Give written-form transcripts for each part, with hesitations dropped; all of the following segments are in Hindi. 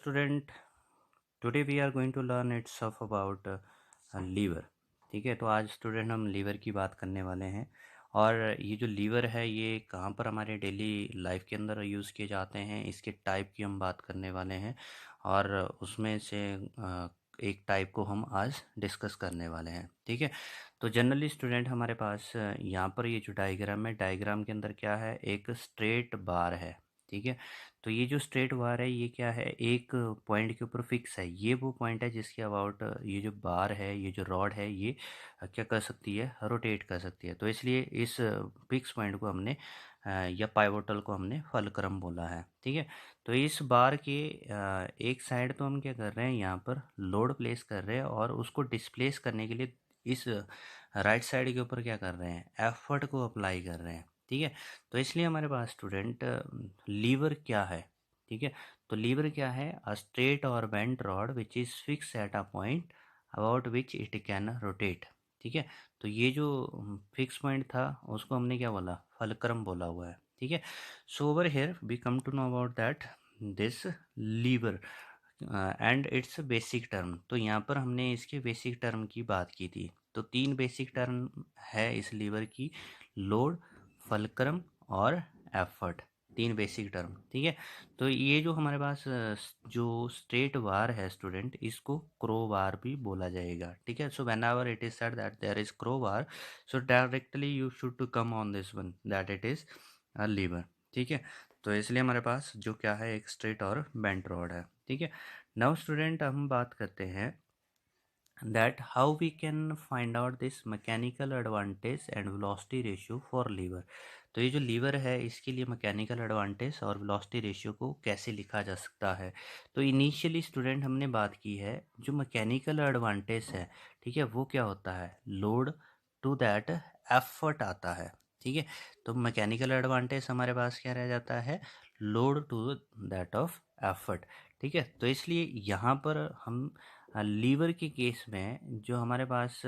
Student, today we are going to learn its of about lever. ठीक है, तो आज स्टूडेंट हम लीवर की बात करने वाले हैं। और ये जो लीवर है ये कहाँ पर हमारे डेली लाइफ के अंदर यूज़ किए जाते हैं, इसके टाइप की हम बात करने वाले हैं। और उसमें से एक टाइप को हम आज डिस्कस करने वाले हैं। ठीक है, तो जनरली स्टूडेंट हमारे पास यहाँ पर ये जो डायग्राम है, डायग्राम के अंदर क्या है, एक स्ट्रेट बार है। ठीक है, तो ये जो स्ट्रेट बार है ये क्या है, एक पॉइंट के ऊपर फिक्स है। ये वो पॉइंट है जिसके अबाउट ये जो बार है, ये जो रॉड है, ये क्या कर सकती है, रोटेट कर सकती है। तो इसलिए इस फिक्स पॉइंट को हमने या पाइवोटल को हमने फलक्रम बोला है। ठीक है, तो इस बार के एक साइड तो हम क्या कर रहे हैं, यहाँ पर लोड प्लेस कर रहे हैं और उसको डिस्प्लेस करने के लिए इस राइट साइड के ऊपर क्या कर रहे हैं, एफर्ट को अप्लाई कर रहे हैं। ठीक है, तो इसलिए हमारे पास स्टूडेंट लीवर क्या है। ठीक है, तो लीवर क्या है, अ स्ट्रेट और bent rod which is fix at a point about which it can rotate. ठीक है, तो ये जो फिक्स पॉइंट था उसको हमने क्या बोला, फलक्रम बोला हुआ है। ठीक है, so over here we come to know about that this lever and its basic term. तो यहाँ पर हमने इसके बेसिक टर्म की बात की थी। तो तीन बेसिक टर्म है इस लीवर की, लोड, फलक्रम और एफर्ट। तीन बेसिक टर्म। ठीक है, तो ये जो हमारे पास जो स्ट्रेट बार है स्टूडेंट, इसको क्रो बार भी बोला जाएगा। ठीक है, so whenever it is said that there is crowbar, so directly you should to come on this one that it is a lever. ठीक है, तो इसलिए हमारे पास जो क्या है, एक स्ट्रेट और बेंट रॉड है। ठीक है, नाउ स्टूडेंट हम बात करते हैं that how we can find out this mechanical advantage and velocity ratio for lever। तो ये जो लीवर है इसके लिए मैकेनिकल एडवांटेज और वेलोसिटी रेशियो को कैसे लिखा जा सकता है। तो इनिशियली स्टूडेंट हमने बात की है, जो मैकेनिकल एडवांटेज है, ठीक है, वो क्या होता है, लोड टू दैट एफर्ट आता है। ठीक है, तो मैकेनिकल एडवांटेज हमारे पास क्या रह जाता है, load to that of effort. ठीक है, तो इसलिए यहाँ पर हम लीवर के केस में जो हमारे पास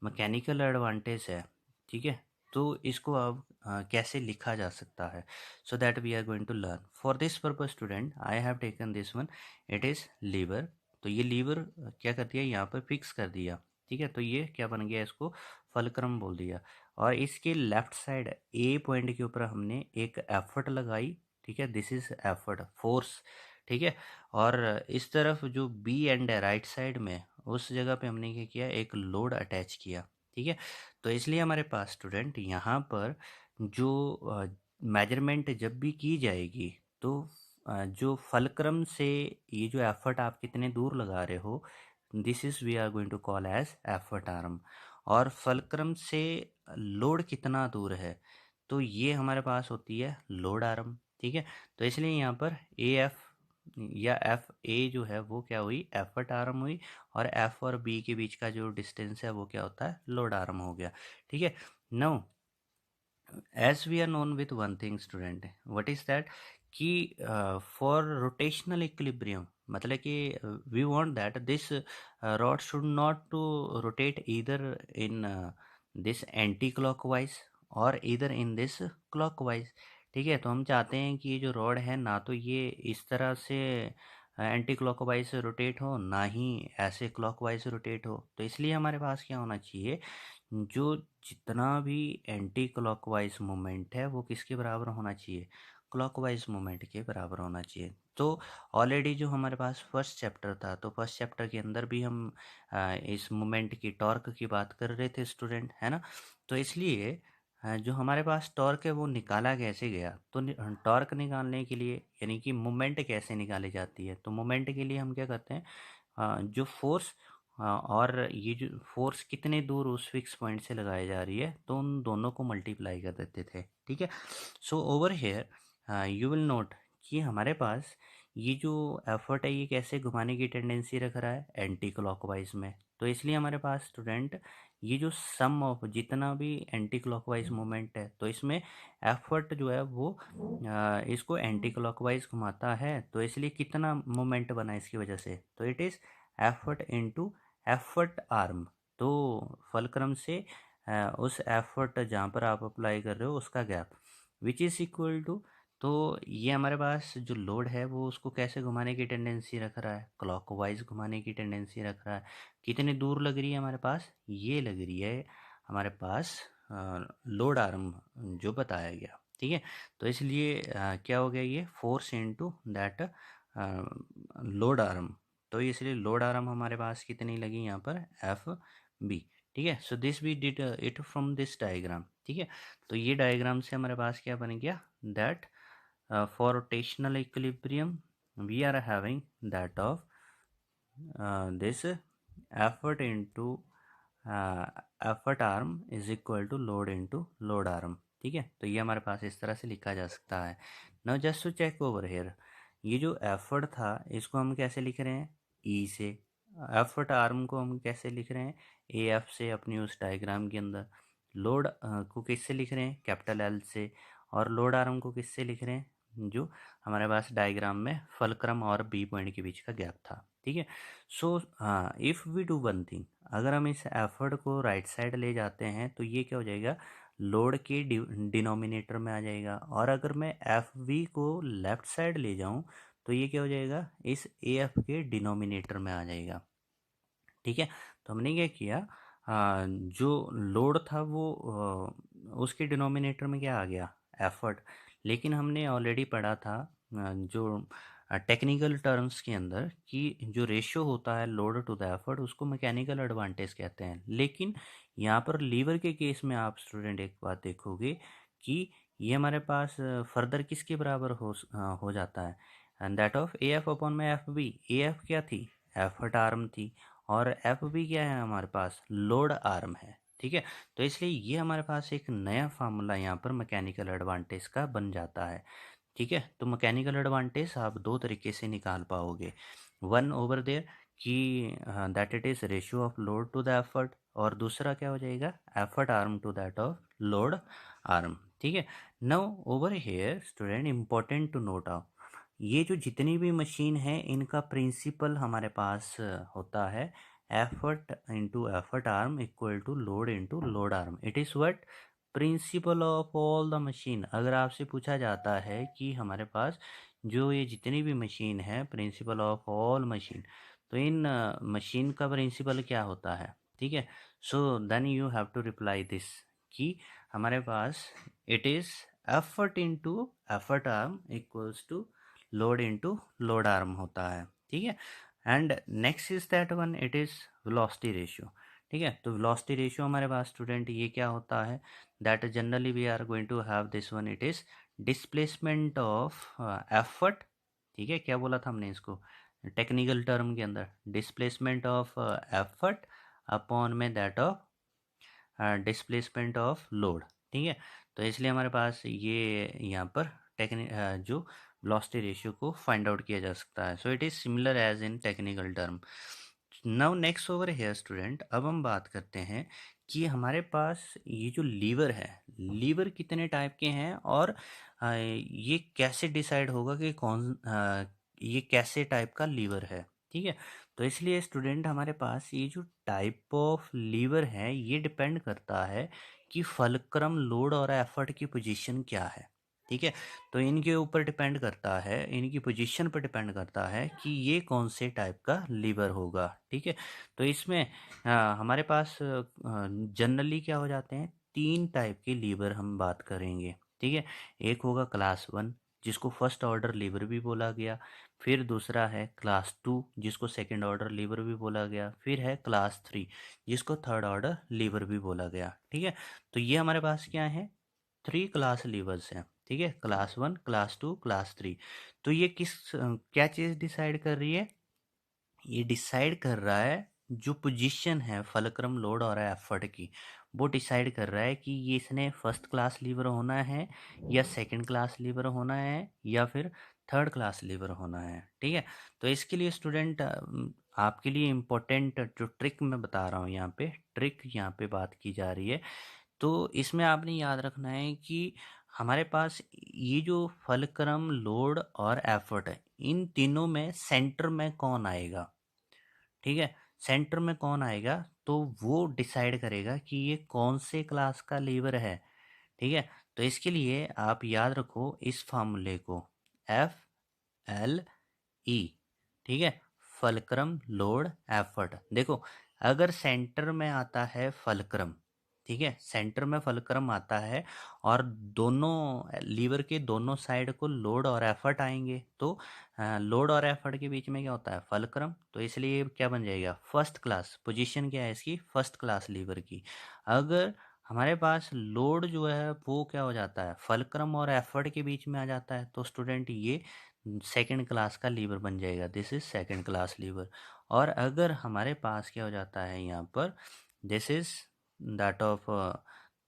मैकेनिकल एडवांटेज है, ठीक है, तो इसको अब कैसे लिखा जा सकता है, so that we are going to learn. For this purpose student I have taken this one, it is lever. तो ये लीवर क्या कर दिया, यहाँ पर फिक्स कर दिया। ठीक है, तो ये क्या बन गया, इसको फलक्रम बोल दिया। और इसके लेफ्ट साइड ए पॉइंट के ऊपर हमने एक एफर्ट लगाई। ठीक है, दिस इज एफर्ट, फोर्स। ठीक है, और इस तरफ जो बी एंड है राइट साइड में, उस जगह पे हमने क्या किया, एक लोड अटैच किया। ठीक है, तो इसलिए हमारे पास स्टूडेंट यहाँ पर जो मेजरमेंट जब भी की जाएगी, तो जो फलक्रम से ये जो एफर्ट आप कितने दूर लगा रहे हो, this is we are going to call as effort arm. और फलक्रम से लोड कितना दूर है, तो ये हमारे पास होती है लोड आर्म। ठीक है, तो इसलिए यहाँ पर ए एफ या एफ ए जो है वो क्या हुई, एफर्ट आर्म हुई। और एफ और बी के बीच का जो डिस्टेंस है वो क्या होता है, लोड आर्म हो गया। ठीक है, now as we are known with one thing student, what is that, कि फॉर रोटेशनल इक्विलिब्रियम, मतलब कि we want that this rod should not to rotate either in this anti clockwise और इधर इन दिस क्लॉकवाइज। ठीक है, तो हम चाहते हैं कि ये जो रॉड है ना तो ये इस तरह से एंटी क्लॉकवाइज रोटेट हो, ना ही ऐसे क्लॉकवाइज रोटेट हो। तो इसलिए हमारे पास क्या होना चाहिए, जो जितना भी एंटी क्लॉकवाइज मूवमेंट है वो किसके बराबर होना चाहिए, क्लॉकवाइज मूवमेंट के बराबर होना चाहिए। तो ऑलरेडी जो हमारे पास फर्स्ट चैप्टर था, तो फर्स्ट चैप्टर के अंदर भी हम इस मूवमेंट की टॉर्क की बात कर रहे थे स्टूडेंट, है ना। तो इसलिए जो हमारे पास टॉर्क है वो निकाला कैसे गया, तो टॉर्क निकालने के लिए, यानी कि मूवमेंट कैसे निकाली जाती है, तो मूवमेंट के लिए हम क्या करते हैं, जो फोर्स और ये जो फोर्स कितने दूर उस फिक्स पॉइंट से लगाई जा रही है, तो उन दोनों को मल्टीप्लाई कर देते थे। ठीक है, so over here you will note कि हमारे पास ये जो एफर्ट है ये कैसे घुमाने की टेंडेंसी रख रहा है, एंटी क्लॉकवाइज में। तो इसलिए हमारे पास स्टूडेंट ये जो सम ऑफ जितना भी एंटी क्लॉकवाइज मूवमेंट है, तो इसमें एफर्ट जो है वो इसको एंटी क्लॉकवाइज घुमाता है। तो इसलिए कितना मूवमेंट बना इसकी वजह से, तो it is effort into effort arm. तो फलक्रम से उस एफर्ट जहाँ पर आप अप्लाई कर रहे हो उसका gap, which is equal to तो ये हमारे पास जो लोड है वो उसको कैसे घुमाने की टेंडेंसी रख रहा है, क्लॉकवाइज घुमाने की टेंडेंसी रख रहा है। कितनी दूर लग रही है हमारे पास, ये लग रही है हमारे पास लोड आर्म जो बताया गया, ठीक है। तो इसलिए क्या हो गया, ये force into that load arm. तो इसलिए लोड आर्म हमारे पास कितनी लगी यहाँ पर, एफ बी, ठीक है। So this we did it from this diagram, ठीक है। तो ये डायग्राम से हमारे पास क्या बन गया, that for rotational equilibrium we are having that of this effort into effort arm is equal to load into load arm, ठीक है। तो ये हमारे पास इस तरह से लिखा जा सकता है। Now just to check over here, ये जो एफर्ट था इसको हम कैसे लिख रहे हैं, ई से। एफर्ट आर्म को हम कैसे लिख रहे हैं, ए एफ से, अपनी उस डायग्राम के अंदर। लोड को किससे लिख रहे हैं, कैपिटल एल से। और लोड आर्म को किससे लिख रहे हैं, जो हमारे पास डायग्राम में फलक्रम और बी पॉइंट के बीच का गैप था, ठीक है। सो हाँ, if we do one thing, अगर हम इस एफर्ट को राइट साइड ले जाते हैं तो ये क्या हो जाएगा, लोड के डिनोमिनेटर में आ जाएगा। और अगर मैं एफ वी को लेफ्ट साइड ले जाऊं तो ये क्या हो जाएगा, इस ए एफ के डिनोमिनेटर में आ जाएगा, ठीक है। तो हमने क्या किया, जो लोड था वो उसके डिनोमिनेटर में क्या आ गया, एफर्ट। लेकिन हमने ऑलरेडी पढ़ा था जो टेक्निकल टर्म्स के अंदर कि जो रेशियो होता है लोड टू द एफर्ट उसको मैकेनिकल एडवांटेज कहते हैं। लेकिन यहाँ पर लीवर के केस में आप स्टूडेंट एक बात देखोगे कि ये हमारे पास फर्दर किसके बराबर हो जाता है, and that of A F upon में एफ बी। ए एफ क्या थी, एफर्ट आर्म थी, और एफ भी क्या है हमारे पास, लोड आर्म है, ठीक है। तो इसलिए ये हमारे पास एक नया फार्मूला यहाँ पर मैकेनिकल एडवांटेज का बन जाता है, ठीक है। तो मैकेनिकल एडवांटेज आप दो तरीके से निकाल पाओगे, वन ओवर देयर कि that it is ratio of load to the effort, और दूसरा क्या हो जाएगा, effort arm to that of load arm, ठीक है। Now over here student important to note out, ये जो जितनी भी मशीन है इनका प्रिंसिपल हमारे पास होता है effort into effort arm equal to load into load arm. It is what, principle of all the machine. अगर आपसे पूछा जाता है कि हमारे पास जो ये जितनी भी मशीन है, प्रिंसिपल ऑफ ऑल मशीन, तो इन मशीन का प्रिंसिपल क्या होता है, ठीक है। So then you have to reply this कि हमारे पास it is effort into effort arm equals to load into load arm होता है, ठीक है। And next is that one, it is velocity ratio, ठीक है। तो वेलोसिटी रेशियो हमारे पास स्टूडेंट ये क्या होता है, that generally we are going to have this one, it is displacement of effort, ठीक है। क्या बोला था हमने इसको टेक्निकल टर्म के अंदर, डिस्प्लेसमेंट ऑफ एफर्ट अपॉन में that of displacement of load, ठीक है। तो इसलिए हमारे पास ये यहाँ पर जो वेलोसिटी रेशियो को फाइंड आउट किया जा सकता है। So it is similar as in technical term. Now next over here student, अब हम बात करते हैं कि हमारे पास ये जो लीवर है, लीवर कितने टाइप के हैं, और ये कैसे डिसाइड होगा कि ये कैसे टाइप का लीवर है, ठीक है। तो इसलिए स्टूडेंट हमारे पास ये जो टाइप ऑफ लीवर है ये डिपेंड करता है कि फलक्रम लोड और एफर्ट की पोजीशन क्या है, ठीक है। तो इनके ऊपर डिपेंड करता है, इनकी पोजीशन पर डिपेंड करता है कि ये कौन से टाइप का लीवर होगा, ठीक है। तो इसमें हमारे पास जनरली क्या हो जाते हैं, तीन टाइप के लीवर हम बात करेंगे, ठीक है। एक होगा क्लास वन जिसको फर्स्ट ऑर्डर लीवर भी बोला गया, फिर दूसरा है क्लास टू जिसको सेकंड ऑर्डर लीवर भी बोला गया, फिर है क्लास थ्री जिसको थर्ड ऑर्डर लीवर भी बोला गया, ठीक है। तो ये हमारे पास क्या है, थ्री क्लास लीवर्स हैं, ठीक है, class one, class two, class three. तो ये क्या चीज़ डिसाइड कर रही है, ये डिसाइड कर रहा है जो पोजीशन है फलक्रम लोड और एफर्ट की, वो डिसाइड कर रहा है कि ये इसने फर्स्ट क्लास लीवर होना है या सेकंड क्लास लीवर होना है या फिर थर्ड क्लास लीवर होना है, ठीक है। तो इसके लिए स्टूडेंट आपके लिए इम्पोर्टेंट जो ट्रिक मैं बता रहा हूँ यहाँ पे, ट्रिक यहाँ पे बात की जा रही है। तो इसमें आपने याद रखना है कि हमारे पास ये जो फलक्रम लोड और एफर्ट है, इन तीनों में सेंटर में कौन आएगा, ठीक है। सेंटर में कौन आएगा तो वो डिसाइड करेगा कि ये कौन से क्लास का लीवर है, ठीक है। तो इसके लिए आप याद रखो इस फार्मूले को, FLE, ठीक है, फलक्रम लोड एफर्ट। देखो अगर सेंटर में आता है फलक्रम, ठीक है, सेंटर में फलक्रम आता है और दोनों लीवर के दोनों साइड को लोड और एफर्ट आएंगे, तो लोड और एफर्ट के बीच में क्या होता है, फलक्रम। तो इसलिए क्या बन जाएगा, फर्स्ट क्लास। पोजीशन क्या है इसकी, फर्स्ट क्लास लीवर की। अगर हमारे पास लोड जो है वो क्या हो जाता है, फलक्रम और एफर्ट के बीच में आ जाता है, तो स्टूडेंट ये सेकंड क्लास का लीवर बन जाएगा, this is second class liver. और अगर हमारे पास क्या हो जाता है यहाँ पर, this is that of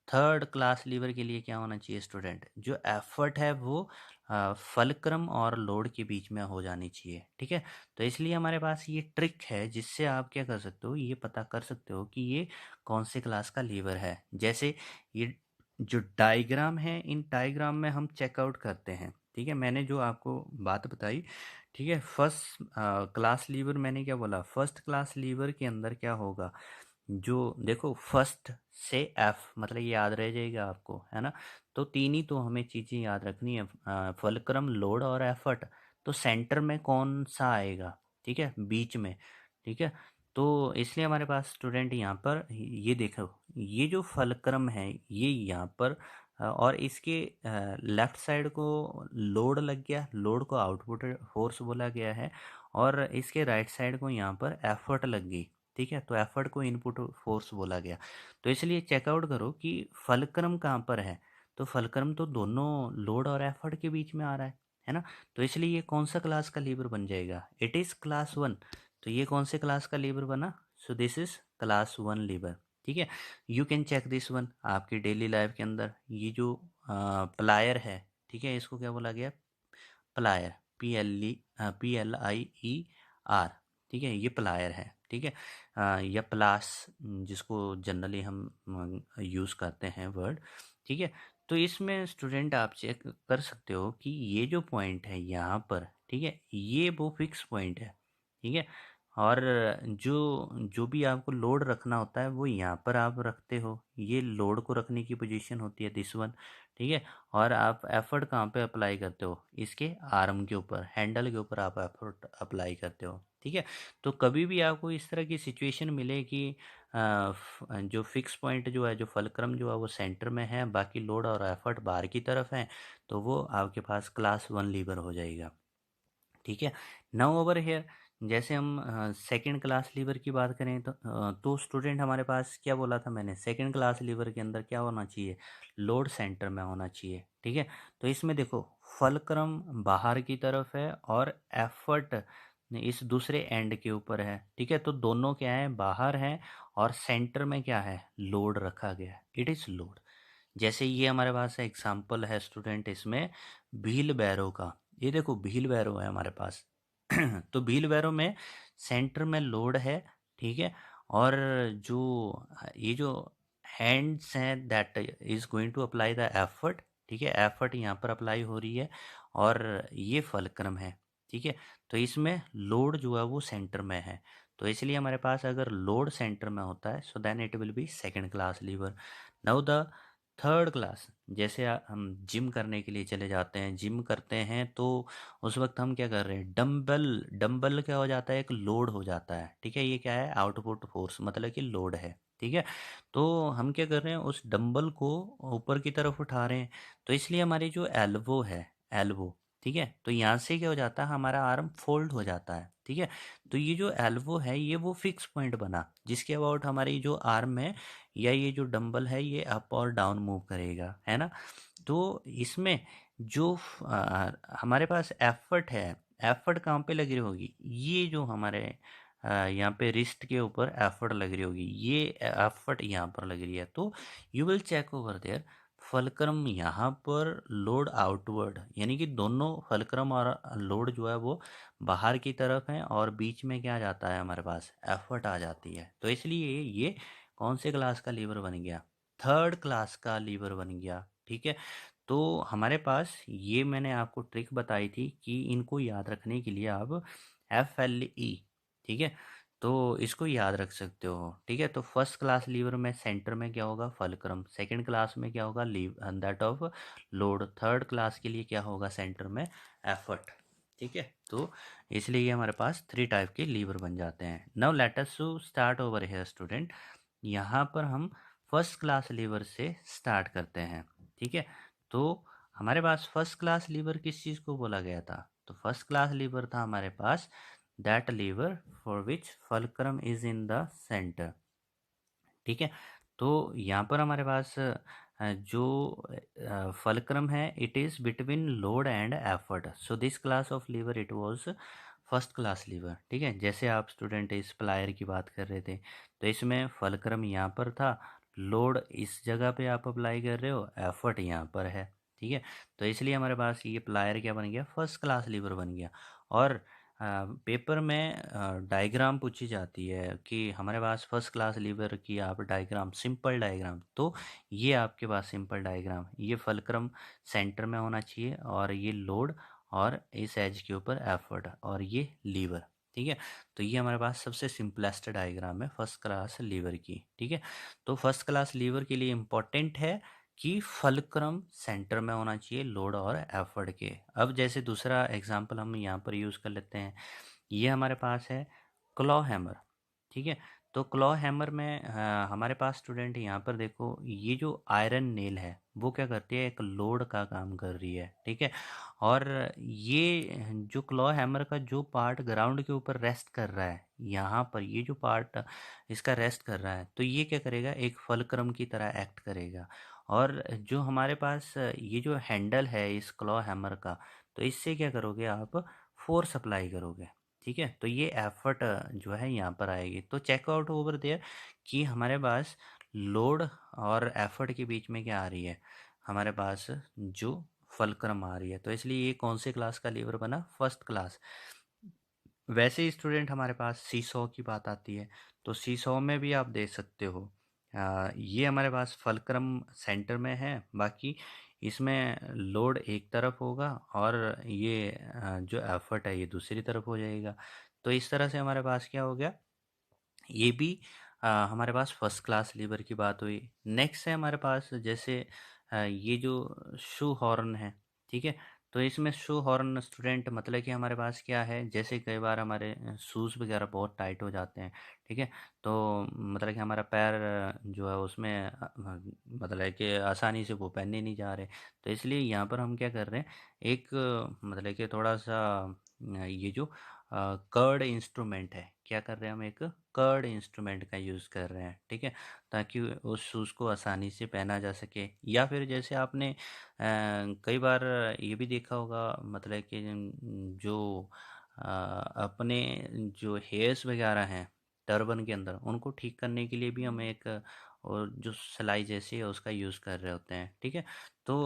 third class lever के लिए क्या होना चाहिए स्टूडेंट, जो एफर्ट है वो फलक्रम और लोड के बीच में हो जानी चाहिए, ठीक है। तो इसलिए हमारे पास ये ट्रिक है जिससे आप क्या कर सकते हो, ये पता कर सकते हो कि ये कौन से क्लास का लीवर है। जैसे ये जो डायग्राम है, इन डायग्राम में हम चेकआउट करते हैं, ठीक है। मैंने जो आपको बात बताई, ठीक है, फर्स्ट क्लास लीवर, मैंने क्या बोला, फर्स्ट क्लास लीवर के अंदर क्या होगा, जो देखो फर्स्ट से एफ, मतलब ये याद रह जाएगा आपको, है ना। तो तीन ही तो हमें चीज़ें याद रखनी है, फलक्रम, लोड और एफर्ट। तो सेंटर में कौन सा आएगा, ठीक है, बीच में, ठीक है। तो इसलिए हमारे पास स्टूडेंट यहाँ पर ये देखो, ये जो फलक्रम है ये यहाँ पर और इसके लेफ्ट साइड को लोड लग गया, लोड को आउटपुट फोर्स बोला गया है, और इसके राइट साइड को यहाँ पर एफर्ट लग गई, ठीक है। तो एफर्ट को इनपुट फोर्स बोला गया। तो इसलिए चेकआउट करो कि फलक्रम कहाँ पर है, तो फलक्रम तो दोनों लोड और एफर्ट के बीच में आ रहा है ना। तो इसलिए ये कौन सा क्लास का लीवर बन जाएगा, इट इज़ क्लास वन। तो ये कौन से क्लास का लीवर बना, so this is class one lever, ठीक है। You can check this one आपकी डेली लाइफ के अंदर। ये जो प्लायर है, ठीक है, इसको क्या बोला गया, प्लायर, PLI ER, ठीक है, ये प्लायर है, ठीक है। या प्लास, जिसको जनरली हम यूज़ करते हैं वर्ड, ठीक है। तो इसमें स्टूडेंट आप चेक कर सकते हो कि ये जो पॉइंट है यहाँ पर, ठीक है, ये वो फिक्स पॉइंट है, ठीक है। और जो जो भी आपको लोड रखना होता है वो यहाँ पर आप रखते हो, ये लोड को रखने की पोजीशन होती है, दिस वन, ठीक है। और आप एफर्ट कहाँ पे अप्लाई करते हो, इसके आर्म के ऊपर, हैंडल के ऊपर आप एफर्ट अप्लाई करते हो, ठीक है। तो कभी भी आपको इस तरह की सिचुएशन मिले कि जो फिक्स पॉइंट जो है, जो फलक्रम जो है वो सेंटर में है, बाकी लोड और एफर्ट बाहर की तरफ है, तो वो आपके पास क्लास वन लीवर हो जाएगा, ठीक है। नाउ ओवर हेयर, जैसे हम सेकंड क्लास लीवर की बात करें तो स्टूडेंट हमारे पास क्या बोला था मैंने, सेकंड क्लास लीवर के अंदर क्या होना चाहिए, लोड सेंटर में होना चाहिए, ठीक है। तो इसमें देखो फलक्रम बाहर की तरफ है और एफर्ट इस दूसरे एंड के ऊपर है, ठीक है। तो दोनों क्या है, बाहर है, और सेंटर में क्या है, लोड रखा गया है, इट इज़ लोड। जैसे ये हमारे पास एग्जाम्पल है स्टूडेंट इसमें व्हील बैरो का, ये देखो व्हील बैरो है हमारे पास। तो व्हील बैरो में सेंटर में लोड है, ठीक है। और जो ये जो हैंड्स हैं that is going to apply the effort, ठीक है, एफर्ट यहाँ पर अप्लाई हो रही है, और ये फलक्रम है, ठीक है। तो इसमें लोड जो है वो सेंटर में है, तो इसलिए हमारे पास अगर लोड सेंटर में होता है so then it will be second class lever. Now the third class, जैसे हम जिम करने के लिए चले जाते हैं, जिम करते हैं तो उस वक्त हम क्या कर रहे हैं, डंबल, डंबल क्या हो जाता है, एक लोड हो जाता है, ठीक है। ये क्या है, आउटपुट फोर्स, मतलब कि लोड है, ठीक है। तो हम क्या कर रहे हैं, उस डंबल को ऊपर की तरफ उठा रहे हैं, तो इसलिए हमारी जो एल्बो है, एल्बो, ठीक है, तो यहाँ से क्या हो जाता है, हमारा आर्म फोल्ड हो जाता है, ठीक है। तो ये जो एल्बो है ये वो फिक्स पॉइंट बना जिसके अबाउट हमारी जो आर्म है या ये जो डंबल है ये अप और डाउन मूव करेगा, है ना। तो इसमें जो हमारे पास एफर्ट है, एफर्ट कहाँ पे लग रही होगी, ये जो हमारे यहाँ पे रिस्ट के ऊपर एफर्ट लग रही होगी, ये एफर्ट यहाँ पर लग रही है, तो you will check over there fulcrum यहाँ पर लोड आउटवर्ड, यानी कि दोनों फलक्रम और लोड जो है वो बाहर की तरफ है, और बीच में क्या जाता है, हमारे पास एफर्ट आ जाती है। तो इसलिए ये कौन से क्लास का लीवर बन गया, थर्ड क्लास का लीवर बन गया, ठीक है। तो हमारे पास ये मैंने आपको ट्रिक बताई थी कि इनको याद रखने के लिए आप FLE, ठीक है। तो इसको याद रख सकते हो, ठीक है। तो फर्स्ट क्लास लीवर में सेंटर में क्या होगा, फलक्रम। सेकंड क्लास में क्या होगा, leave that of load. Third class के लिए क्या होगा सेंटर में, एफर्ट, ठीक है। तो इसलिए ये हमारे पास 3 टाइप के लीवर बन जाते हैं। Now let us to start over here student. यहाँ पर हम फर्स्ट क्लास लीवर से स्टार्ट करते हैं, ठीक है। तो हमारे पास फर्स्ट क्लास लीवर किस चीज़ को बोला गया था, तो फर्स्ट क्लास लीवर था हमारे पास that lever for which fulcrum is in the centre, ठीक है। तो यहाँ पर हमारे पास जो फलक्रम है it is between load and effort, so this class of lever it was first class lever, ठीक है। जैसे आप स्टूडेंट इस प्लायर की बात कर रहे थे, तो इसमें फलक्रम यहाँ पर था, लोड इस जगह पे आप अप्लाई कर रहे हो, एफर्ट यहाँ पर है, ठीक है। तो इसलिए हमारे पास ये प्लायर क्या बन गया, फर्स्ट क्लास लीवर बन गया। और पेपर में डायग्राम पूछी जाती है कि हमारे पास फर्स्ट क्लास लीवर की आप डायग्राम, सिंपल डायग्राम, तो ये आपके पास सिंपल डायग्राम, ये फलक्रम सेंटर में होना चाहिए और ये लोड और इस एज के ऊपर एफर्ट और ये लीवर, ठीक है। तो ये हमारे पास सबसे सिंपलेस्ट डायग्राम है फर्स्ट क्लास लीवर की, ठीक है। तो फर्स्ट क्लास लीवर के लिए इम्पोर्टेंट है कि फलक्रम सेंटर में होना चाहिए लोड और एफर्ट के। अब जैसे दूसरा एग्जांपल हम यहाँ पर यूज़ कर लेते हैं, ये हमारे पास है क्लॉ हैमर, ठीक है। तो क्लॉ हैमर में हमारे पास स्टूडेंट यहाँ पर देखो, ये जो आयरन नेल है वो क्या करती है, एक लोड का काम कर रही है, ठीक है। और ये जो क्लॉ हैमर का जो पार्ट ग्राउंड के ऊपर रेस्ट कर रहा है, यहाँ पर ये जो पार्ट इसका रेस्ट कर रहा है, तो ये क्या करेगा, एक फलक्रम की तरह एक्ट करेगा। और जो हमारे पास ये जो हैंडल है इस क्लॉ हैमर का, तो इससे क्या करोगे आप, फोर्स अप्लाई करोगे, ठीक है। तो ये एफर्ट जो है यहाँ पर आएगी। तो चेकआउट ओवर देयर कि हमारे पास लोड और एफर्ट के बीच में क्या आ रही है, हमारे पास जो फलक्रम आ रही है। तो इसलिए ये कौन से क्लास का लीवर बना, फर्स्ट क्लास। वैसे ही स्टूडेंट हमारे पास सीसॉ की बात आती है, तो सीसॉ में भी आप देख सकते हो ये हमारे पास फलक्रम सेंटर में है, बाकी इसमें लोड एक तरफ होगा और ये जो एफर्ट है ये दूसरी तरफ हो जाएगा। तो इस तरह से हमारे पास क्या हो गया, ये भी हमारे पास फर्स्ट क्लास लीवर की बात हुई। नेक्स्ट है हमारे पास जैसे ये जो शू हॉर्न है, ठीक है। तो इसमें शू हॉर्न स्टूडेंट मतलब कि हमारे पास क्या है, जैसे कई बार हमारे शूज़ वगैरह बहुत टाइट हो जाते हैं, ठीक है। तो मतलब कि हमारा पैर जो है उसमें मतलब है कि आसानी से वो पहने नहीं जा रहे। तो इसलिए यहाँ पर हम क्या कर रहे हैं, एक मतलब कि थोड़ा सा ये जो कर्ड इंस्ट्रूमेंट है, क्या कर रहे हैं हम, एक कर्ड इंस्ट्रूमेंट का यूज़ कर रहे हैं, ठीक है। ताकि उस शूज़ को आसानी से पहना जा सके। या फिर जैसे आपने कई बार ये भी देखा होगा, मतलब कि जो अपने जो हेयर्स वगैरह हैं टर्बन के अंदर, उनको ठीक करने के लिए भी हम एक और जो सिलाई जैसी है उसका यूज़ कर रहे होते हैं, ठीक है। तो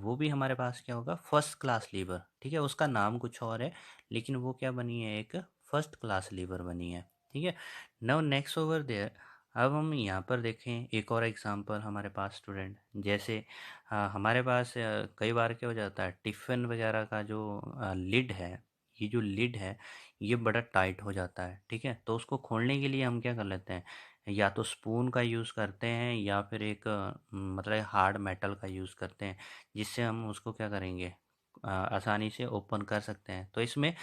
वो भी हमारे पास क्या होगा, फर्स्ट क्लास लीवर, ठीक है। उसका नाम कुछ और है लेकिन वो क्या बनी है, एक फर्स्ट क्लास लीवर बनी है, ठीक है। नाउ नेक्स्ट ओवर देयर, अब हम यहाँ पर देखें एक और एग्जांपल हमारे पास स्टूडेंट, जैसे हमारे पास कई बार क्या हो जाता है, टिफ़िन वगैरह का जो लिड है, ये जो लिड है ये बड़ा टाइट हो जाता है, ठीक है। तो उसको खोलने के लिए हम क्या कर लेते हैं, या तो स्पून का यूज़ करते हैं या फिर एक मतलब हार्ड मेटल का यूज़ करते हैं, जिससे हम उसको क्या करेंगे, आसानी से ओपन कर सकते हैं। तो इसमें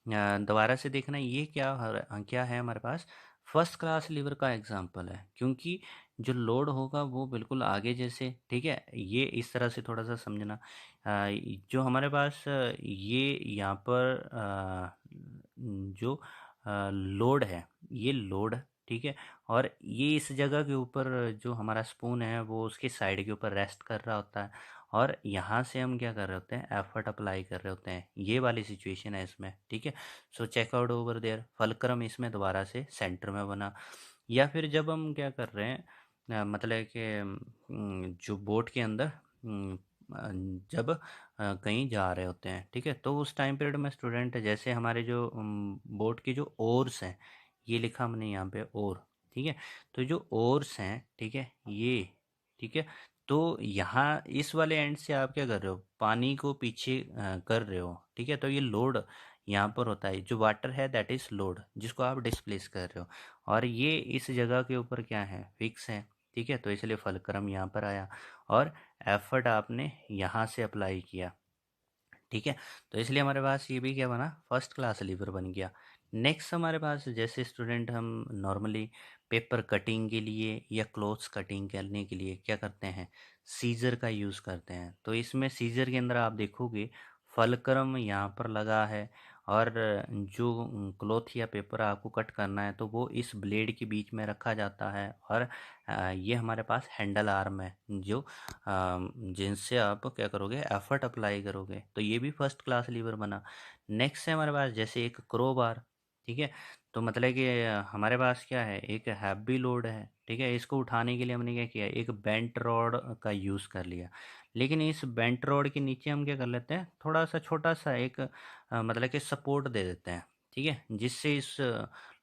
दोबारा से देखना, ये क्या है हमारे पास, फर्स्ट क्लास लीवर का एग्जांपल है, क्योंकि जो लोड होगा वो बिल्कुल आगे जैसे, ठीक है। ये इस तरह से थोड़ा सा समझना, जो हमारे पास ये यहाँ पर जो लोड है, ये लोड, ठीक है। और ये इस जगह के ऊपर जो हमारा स्पून है वो उसके साइड के ऊपर रेस्ट कर रहा होता है, और यहाँ से हम क्या कर रहे होते हैं, एफर्ट अप्लाई कर रहे होते हैं। ये वाली सिचुएशन है इसमें, ठीक है। सो चेकआउट ओवर देयर, फलक्रम इसमें दोबारा से सेंटर में बना। या फिर जब हम क्या कर रहे हैं, मतलब कि जो बोट के अंदर जब कहीं जा रहे होते हैं, ठीक है। तो उस टाइम पीरियड में स्टूडेंट, जैसे हमारे जो बोट की जो ओर्स हैं, ये लिखा हमने यहाँ पे ओर, ठीक है। तो जो ओर्स हैं, ठीक है, ये, ठीक है। तो यहाँ इस वाले एंड से आप क्या कर रहे हो, पानी को पीछे कर रहे हो, ठीक है। तो ये लोड यहाँ पर होता है, जो वाटर है दैट इज़ लोड, जिसको आप डिस्प्लेस कर रहे हो, और ये इस जगह के ऊपर क्या है, फिक्स है। ठीक है, तो इसलिए फलक्रम यहाँ पर आया और एफर्ट आपने यहाँ से अप्लाई किया। ठीक है, तो इसलिए हमारे पास ये भी क्या बना, फर्स्ट क्लास लीवर बन गया। नेक्स्ट हमारे पास जैसे स्टूडेंट हम नॉर्मली पेपर कटिंग के लिए या क्लोथ्स कटिंग करने के लिए क्या करते हैं, सीजर का यूज़ करते हैं। तो इसमें सीजर के अंदर आप देखोगे फलक्रम यहाँ पर लगा है, और जो क्लॉथ या पेपर आपको कट करना है तो वो इस ब्लेड के बीच में रखा जाता है, और ये हमारे पास हैंडल आर्म है जो जिनसे आप क्या करोगे, एफर्ट अप्लाई करोगे। तो ये भी फर्स्ट क्लास लीवर बना। नेक्स्ट है हमारे पास जैसे एक क्रो बार। ठीक है, तो मतलब कि हमारे पास क्या है, एक हैवी लोड है। ठीक है, इसको उठाने के लिए हमने क्या किया, एक बेंट रॉड का यूज़ कर लिया। लेकिन इस बेंट रॉड के नीचे हम क्या कर लेते हैं, थोड़ा सा छोटा सा एक मतलब कि सपोर्ट दे देते हैं। ठीक है, जिससे इस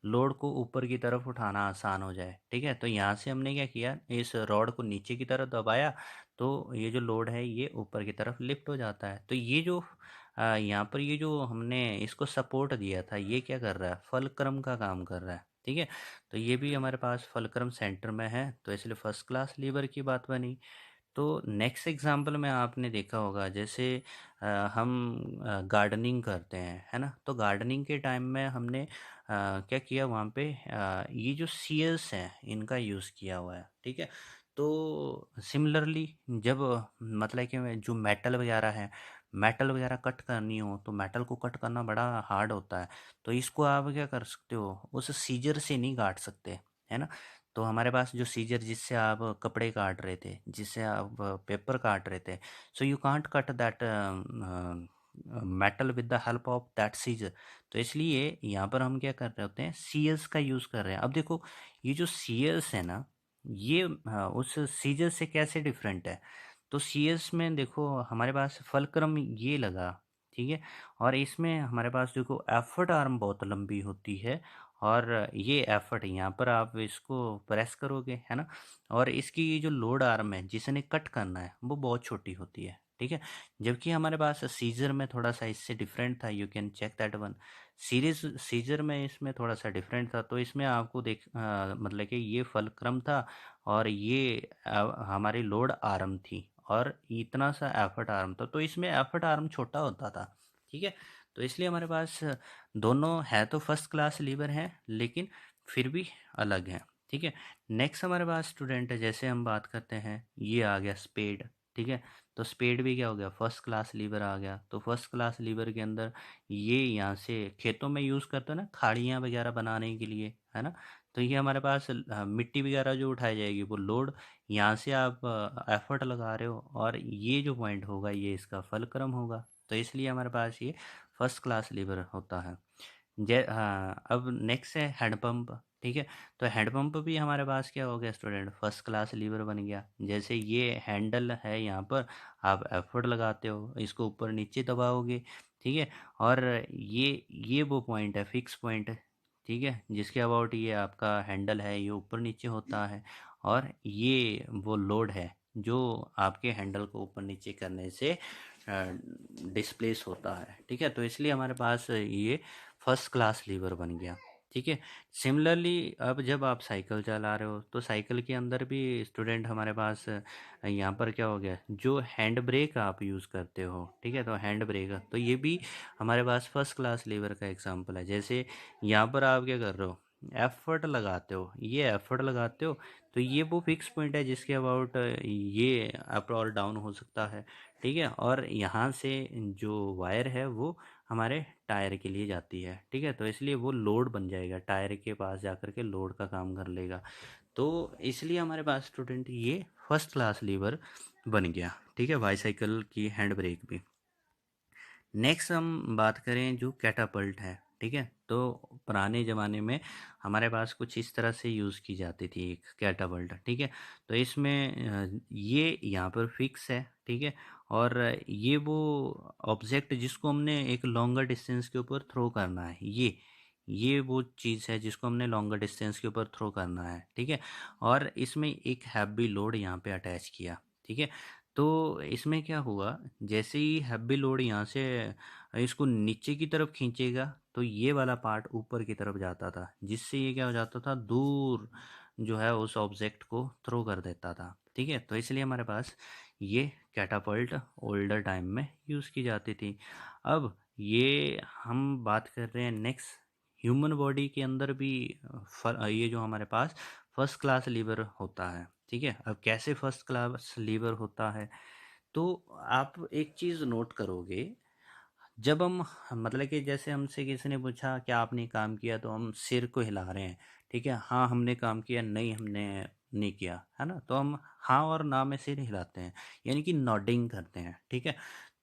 लोड को ऊपर की तरफ उठाना आसान हो जाए। ठीक है, तो यहाँ से हमने क्या किया, इस रॉड को नीचे की तरफ दबाया, तो ये जो लोड है ये ऊपर की तरफ लिफ्ट हो जाता है। तो ये जो यहाँ पर ये जो हमने इसको सपोर्ट दिया था, ये क्या कर रहा है, फलक्रम का काम कर रहा है। ठीक है, तो ये भी हमारे पास फलक्रम सेंटर में है, तो इसलिए फर्स्ट क्लास लीवर की बात बनी। तो नेक्स्ट एग्जांपल में आपने देखा होगा जैसे हम गार्डनिंग करते हैं, है ना। तो गार्डनिंग के टाइम में हमने क्या किया वहाँ पे, ये जो सीयर्स हैं इनका यूज़ किया हुआ है। ठीक है, तो सिमिलरली जब मतलब कि जो मेटल वगैरह है, मेटल वगैरह कट करनी हो तो मेटल को कट करना बड़ा हार्ड होता है। तो इसको आप क्या कर सकते हो, उस सीजर से नहीं काट सकते, है ना। तो हमारे पास जो सीजर जिससे आप कपड़े काट रहे थे, जिससे आप पेपर काट रहे थे, so you can't cut that metal with the help of that scissor. तो इसलिए यहाँ पर हम क्या कर रहे होते हैं, सीयर्स का यूज़ कर रहे हैं। अब देखो ये जो सीयर्स है ना, ये उस सीजर से कैसे डिफरेंट है। तो सीयर्स में देखो हमारे पास फलक्रम ये लगा। ठीक है, और इसमें हमारे पास देखो एफर्ट आर्म बहुत लंबी होती है, और ये एफर्ट यहाँ पर आप इसको प्रेस करोगे, है ना। और इसकी ये जो लोड आर्म है जिसने कट करना है वो बहुत छोटी होती है। ठीक है, जबकि हमारे पास सीजर में थोड़ा सा इससे डिफरेंट था, you can check that one. Series scissor में इसमें थोड़ा सा डिफरेंट था, तो इसमें आपको मतलब कि ये फलक्रम था, और ये हमारी लोड आर्म थी, और इतना सा एफर्ट आर्म था, तो इसमें एफर्ट आर्म छोटा होता था। ठीक है, तो इसलिए हमारे पास दोनों है तो फर्स्ट क्लास लीवर हैं, लेकिन फिर भी अलग हैं। ठीक है, नेक्स्ट हमारे पास स्टूडेंट है, जैसे हम बात करते हैं, ये आ गया स्पेड। ठीक है, तो स्पेड भी क्या हो गया, फर्स्ट क्लास लीवर आ गया। तो फर्स्ट क्लास लीवर के अंदर ये यहाँ से खेतों में यूज़ करते हैं ना, खाड़ियाँ वगैरह बनाने के लिए, है ना। तो ये हमारे पास मिट्टी वगैरह जो उठाई जाएगी वो लोड, यहाँ से आप एफर्ट लगा रहे हो, और ये जो पॉइंट होगा ये इसका फलक्रम होगा। तो इसलिए हमारे पास ये फर्स्ट क्लास लीवर होता है। हाँ, अब नेक्स्ट है हैंडपम्प। ठीक है, तो हैंडपम्प भी हमारे पास क्या हो गया स्टूडेंट, फर्स्ट क्लास लीवर बन गया। जैसे ये हैंडल है, यहाँ पर आप एफर्ट लगाते हो, इसको ऊपर नीचे दबाओगे। ठीक है, और ये वो पॉइंट है, फिक्स पॉइंट है। ठीक है, जिसके अबाउट ये आपका हैंडल है, ये ऊपर नीचे होता है, और ये वो लोड है जो आपके हैंडल को ऊपर नीचे करने से डिस्प्लेस होता है। ठीक है, तो इसलिए हमारे पास ये फर्स्ट क्लास लीवर बन गया। ठीक है, सिमिलरली अब जब आप साइकिल चला रहे हो तो साइकिल के अंदर भी स्टूडेंट हमारे पास यहाँ पर क्या हो गया, जो हैंड ब्रेक आप यूज़ करते हो। ठीक है, तो हैंड ब्रेक, तो ये भी हमारे पास फर्स्ट क्लास लीवर का एग्जांपल है। जैसे यहाँ पर आप क्या कर रहे हो, एफर्ट लगाते हो, ये एफर्ट लगाते हो, तो ये वो फिक्स पॉइंट है जिसके अबाउट ये अप और डाउन हो सकता है। ठीक है, और यहाँ से जो वायर है वो हमारे टायर के लिए जाती है। ठीक है, तो इसलिए वो लोड बन जाएगा, टायर के पास जाकर के लोड का काम कर लेगा। तो इसलिए हमारे पास स्टूडेंट ये फर्स्ट क्लास लीवर बन गया। ठीक है, बाईसाइकिल की हैंड ब्रेक भी। नेक्स्ट हम बात करें जो कैटापल्ट है। ठीक है, तो पुराने ज़माने में हमारे पास कुछ इस तरह से यूज़ की जाती थी एक कैटापल्ट। ठीक है, तो इसमें ये यहाँ पर फिक्स है। ठीक है, और ये वो ऑब्जेक्ट जिसको हमने एक लॉन्गर डिस्टेंस के ऊपर थ्रो करना है, ये वो चीज़ है जिसको हमने लॉन्गर डिस्टेंस के ऊपर थ्रो करना है। ठीक है, और इसमें एक हैवी लोड यहाँ पे अटैच किया। ठीक है, तो इसमें क्या हुआ, जैसे ही हैवी लोड यहाँ से इसको नीचे की तरफ खींचेगा तो ये वाला पार्ट ऊपर की तरफ जाता था, जिससे ये क्या हो जाता था, दूर जो है उस ऑब्जेक्ट को थ्रो कर देता था। ठीक है, तो इसलिए हमारे पास ये कैटापल्ट ओल्डर टाइम में यूज़ की जाती थी। अब ये हम बात कर रहे हैं नेक्स्ट, ह्यूमन बॉडी के अंदर भी ये जो हमारे पास फर्स्ट क्लास लीवर होता है। ठीक है, अब कैसे फर्स्ट क्लास लीवर होता है, तो आप एक चीज़ नोट करोगे, जब हम मतलब कि जैसे हमसे किसी ने पूछा क्या आपने काम किया, तो हम सिर को हिला रहे हैं। ठीक है, हाँ हमने काम किया, नहीं हमने नहीं किया, है ना, तो हम हाँ और ना में सिर हिलाते हैं, यानी कि नॉडिंग करते हैं। ठीक है,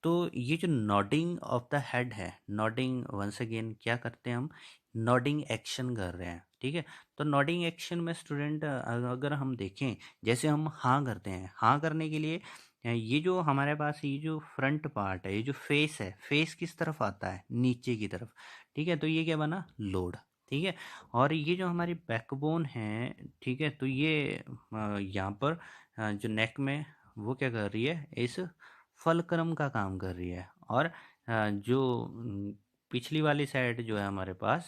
तो ये जो नॉडिंग ऑफ द हेड है, नॉडिंग वंस अगेन क्या करते हैं हम, नॉडिंग एक्शन कर रहे हैं। ठीक है, तो नॉडिंग एक्शन में स्टूडेंट अगर हम देखें, जैसे हम हाँ करते हैं, हाँ करने के लिए ये जो हमारे पास ये जो फ्रंट पार्ट है, ये जो फेस है, फेस किस तरफ आता है, नीचे की तरफ। ठीक है, तो ये क्या बना, लोड। ठीक है, और ये जो हमारी बैकबोन है, ठीक है, तो ये यहाँ पर जो नेक में वो क्या कर रही है, इस फलक्रम का काम कर रही है। और जो पिछली वाली साइड जो है हमारे पास,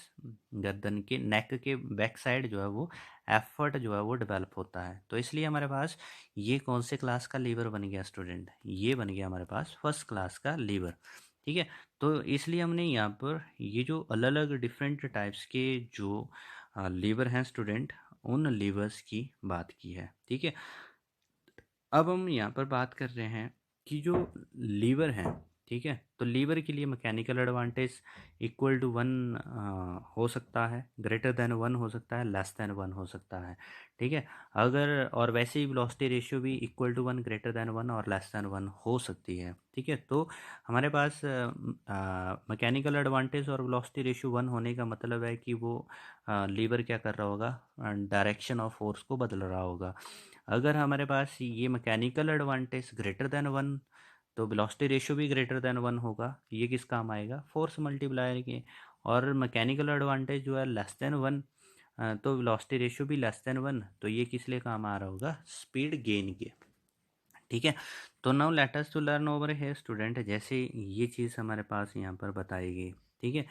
गर्दन के नेक के बैक साइड जो है वो एफर्ट जो है वो डेवलप होता है। तो इसलिए हमारे पास ये कौन से क्लास का लीवर बन गया स्टूडेंट, ये बन गया हमारे पास फर्स्ट क्लास का लीवर। ठीक है, तो इसलिए हमने यहाँ पर ये जो अलग अलग डिफरेंट टाइप्स के जो लीवर हैं स्टूडेंट, उन लीवर्स की बात की है। ठीक है, अब हम यहाँ पर बात कर रहे हैं कि जो लीवर है, ठीक है, तो लीवर के लिए mechanical advantage equal to one हो सकता है, ग्रेटर देन वन हो सकता है, लेस देन वन हो सकता है। ठीक है, अगर और वैसे ही वेलोसिटी रेशियो भी equal to one, greater than one और लेस देन वन हो सकती है। ठीक है, तो हमारे पास मैकेनिकल एडवांटेज और वेलोसिटी रेशियो वन होने का मतलब है कि वो लीवर क्या कर रहा होगा, डायरेक्शन ऑफ फोर्स को बदल रहा होगा। अगर हमारे पास ये mechanical advantage greater than one, तो वेलोसिटी रेशियो भी ग्रेटर देन वन होगा। ये किस काम आएगा, फोर्स मल्टीप्लायर के। और मैकेनिकल एडवांटेज जो है लेस देन वन, तो वेलोसिटी रेशियो भी लेस देन वन, तो ये किस लिए काम आ रहा होगा, स्पीड गेन के। ठीक है, तो now let us to learn over है स्टूडेंट, जैसे ये चीज़ हमारे पास यहाँ पर बताई गई। ठीक है,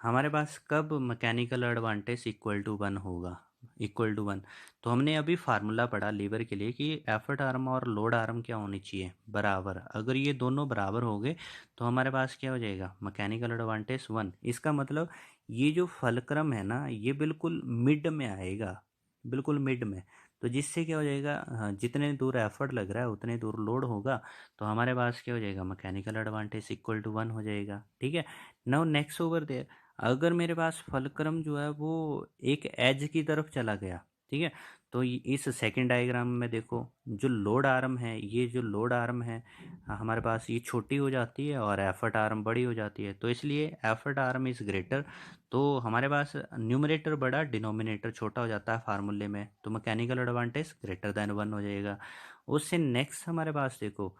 हमारे पास कब mechanical advantage equal to one होगा, इक्वल टू वन, तो हमने अभी फार्मूला पढ़ा लीवर के लिए कि एफर्ट आर्म और लोड आर्म क्या होनी चाहिए, बराबर। अगर ये दोनों बराबर हो गए तो हमारे पास क्या हो जाएगा, मैकेनिकल एडवांटेज वन। इसका मतलब ये जो फलक्रम है ना, ये बिल्कुल मिड में आएगा, बिल्कुल मिड में। तो जिससे क्या हो जाएगा, जितने दूर एफर्ट लग रहा है उतने दूर लोड होगा, तो हमारे पास क्या हो जाएगा, mechanical advantage equal to one हो जाएगा। ठीक है, नाउ नेक्स्ट ओवर देयर, अगर मेरे पास फलक्रम जो है वो एक एज की तरफ चला गया, ठीक है, तो इस सेकंड डायग्राम में देखो, जो लोड आर्म है, ये जो लोड आर्म है हमारे पास, ये छोटी हो जाती है और एफर्ट आर्म बड़ी हो जाती है। तो इसलिए एफर्ट आर्म इज़ ग्रेटर, तो हमारे पास न्यूमरेटर बड़ा, डिनोमिनेटर छोटा हो जाता है फार्मूले में, तो mechanical advantage greater than one हो जाएगा। उससे नेक्स्ट हमारे पास देखो,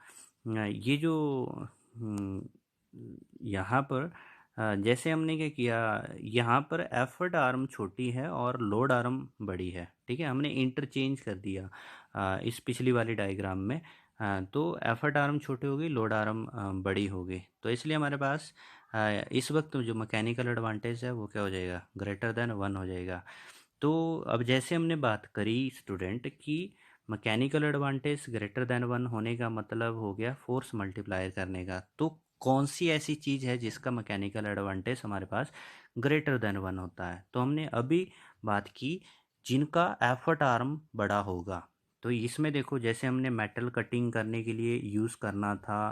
ये जो यहाँ पर जैसे हमने क्या किया, यहाँ पर एफर्ट आर्म छोटी है और लोड आर्म बड़ी है। ठीक है, हमने इंटरचेंज कर दिया इस पिछली वाली डायग्राम में। तो एफर्ट आर्म छोटी हो गई, लोड आर्म बड़ी हो गई, तो इसलिए हमारे पास इस वक्त जो मैकेनिकल एडवांटेज है वो क्या हो जाएगा, ग्रेटर देन वन हो जाएगा। तो अब जैसे हमने बात करी स्टूडेंट कि mechanical advantage greater than one होने का मतलब हो गया फोर्स मल्टीप्लायर करने का, तो कौन सी ऐसी चीज़ है जिसका मैकेनिकल एडवांटेज हमारे पास ग्रेटर देन वन होता है, तो हमने अभी बात की जिनका एफर्ट आर्म बड़ा होगा। तो इसमें देखो, जैसे हमने मेटल कटिंग करने के लिए यूज़ करना था,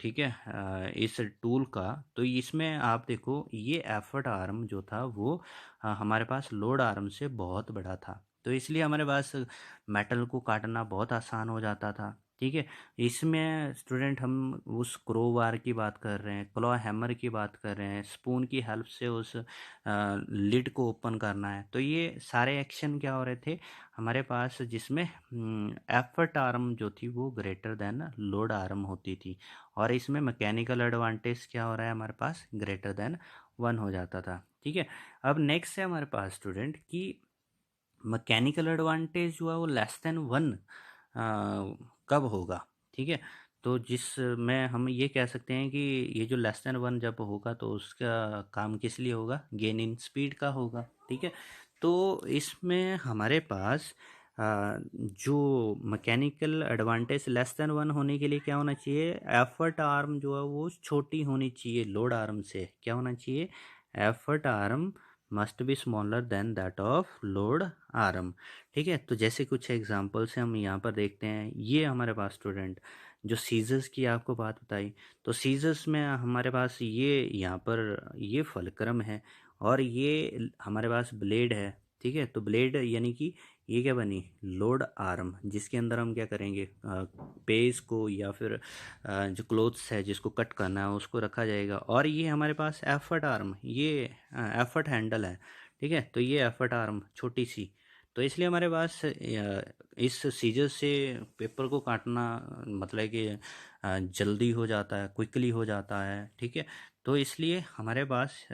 ठीक है, इस टूल का, तो इसमें आप देखो ये एफर्ट आर्म जो था वो हमारे पास लोड आर्म से बहुत बड़ा था, तो इसलिए हमारे पास मेटल को काटना बहुत आसान हो जाता था। ठीक है, इसमें स्टूडेंट हम उस क्रोबार की बात कर रहे हैं, क्लॉ हैमर की बात कर रहे हैं, स्पून की हेल्प से उस लिड को ओपन करना है, तो ये सारे एक्शन क्या हो रहे थे हमारे पास, जिसमें एफर्ट आर्म जो थी वो ग्रेटर देन लोड आर्म होती थी, और इसमें मैकेनिकल एडवांटेज क्या हो रहा है हमारे पास, ग्रेटर देन वन हो जाता था। ठीक है, अब नेक्स्ट है हमारे पास स्टूडेंट कि मैकेनिकल एडवांटेज जो है वो लेस देन वन कब होगा। ठीक है, तो जिसमें हम ये कह सकते हैं कि ये जो लेस देन 1 जब होगा तो उसका काम किस लिए होगा, गेन इन स्पीड का होगा, ठीक है। तो इसमें हमारे पास जो मैकेनिकल एडवांटेज लेस देन 1 होने के लिए क्या होना चाहिए, एफर्ट आर्म जो है वो छोटी होनी चाहिए लोड आर्म से। क्या होना चाहिए, effort arm must be smaller than that of load arm, ठीक है। तो जैसे कुछ एग्जांपल्स हम यहाँ पर देखते हैं, ये हमारे पास स्टूडेंट जो सीजर्स की आपको बात बताई, तो सीजर्स में हमारे पास ये यहाँ पर ये फलक्रम है और ये हमारे पास ब्लेड है, ठीक है। तो ब्लेड यानी कि ये क्या बनी, लोड आर्म, जिसके अंदर हम क्या करेंगे, पेज को या फिर जो क्लोथ्स है जिसको कट करना है उसको रखा जाएगा। और ये हमारे पास एफर्ट आर्म, ये एफर्ट हैंडल है, ठीक है। तो ये एफर्ट आर्म छोटी सी, तो इसलिए हमारे पास इस सीजर से पेपर को काटना मतलब कि जल्दी हो जाता है, क्विकली हो जाता है, ठीक है। तो इसलिए हमारे पास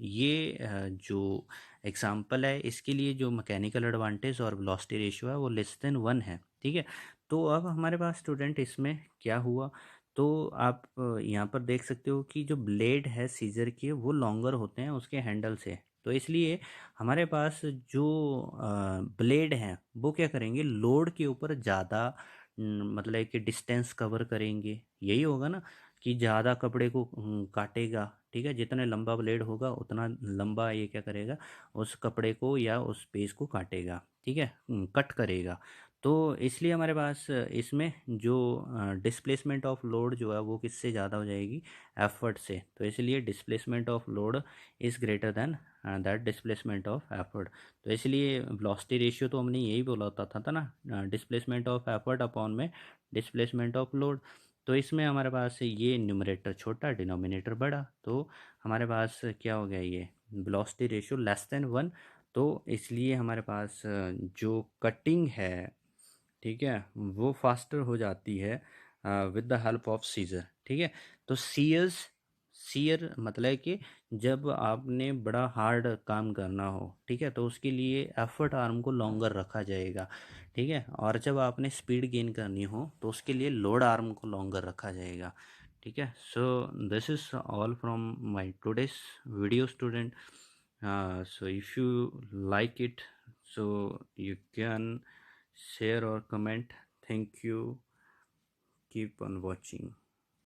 ये जो एग्जांपल है इसके लिए जो मैकेनिकल एडवांटेज और वेलोसिटी रेशियो है वो लेस देन 1 है, ठीक है। तो अब हमारे पास स्टूडेंट इसमें क्या हुआ, तो आप यहाँ पर देख सकते हो कि जो ब्लेड है सीजर के वो लॉन्गर होते हैं उसके हैंडल से। तो इसलिए हमारे पास जो ब्लेड हैं वो क्या करेंगे, लोड के ऊपर ज़्यादा मतलब कि डिस्टेंस कवर करेंगे, यही होगा ना कि ज़्यादा कपड़े को काटेगा, ठीक है। जितने लंबा ब्लेड होगा उतना लंबा ये क्या करेगा, उस कपड़े को या उस पेज को काटेगा, ठीक है, कट करेगा। तो इसलिए हमारे पास इसमें जो डिस्प्लेसमेंट ऑफ लोड जो है वो किससे ज़्यादा हो जाएगी, एफर्ट से। तो इसलिए displacement of load is greater than that displacement of effort. तो इसलिए वेलोसिटी रेशियो तो हमने यही बोला था ना, डिस्प्लेसमेंट ऑफ एफर्ट अपॉन में डिस्प्लेसमेंट ऑफ लोड। तो इसमें हमारे पास ये न्यूमरेटर छोटा डिनोमिनेटर बड़ा, तो हमारे पास क्या हो गया, ये वेलोसिटी रेशियो लेस देन 1। तो इसलिए हमारे पास जो कटिंग है, ठीक है, वो फास्टर हो जाती है with the help of scissor, ठीक है। तो सीयर मतलब कि जब आपने बड़ा हार्ड काम करना हो, ठीक है, तो उसके लिए एफर्ट आर्म को लॉन्गर रखा जाएगा, ठीक है। और जब आपने स्पीड गेन करनी हो तो उसके लिए लोड आर्म को लॉन्गर रखा जाएगा, ठीक है। So this is all from my today's video student. So if you like it, so you can share or comment. Thank you. Keep on watching.